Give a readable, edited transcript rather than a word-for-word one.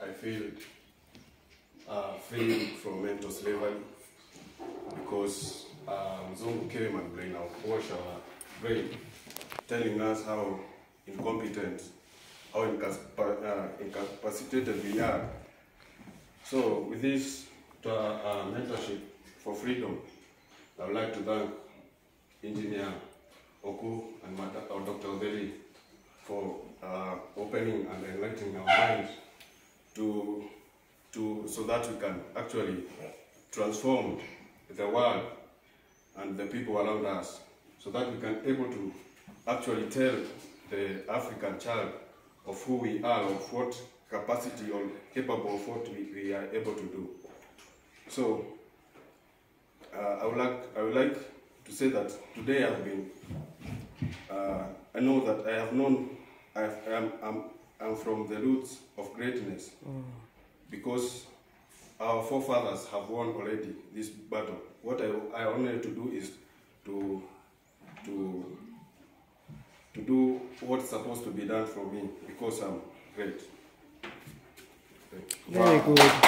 I feel free from mental slavery because Mzungu came and brain out, wash our brain, telling us how incompetent, how incapacitated we are. So with this mentorship for freedom, I would like to thank Engineer Oku and Dr. Oderi for opening and enlightening our minds so that we can actually transform the world and the people around us, so that we can able to actually tell the African child of who we are, of what capacity or capable of what we are able to do. So I would like to say that today I've been I know that I have known I'm from the roots of greatness, because our forefathers have won already this battle. What I only need to do is to do what's supposed to be done for me, because I'm great. Very good.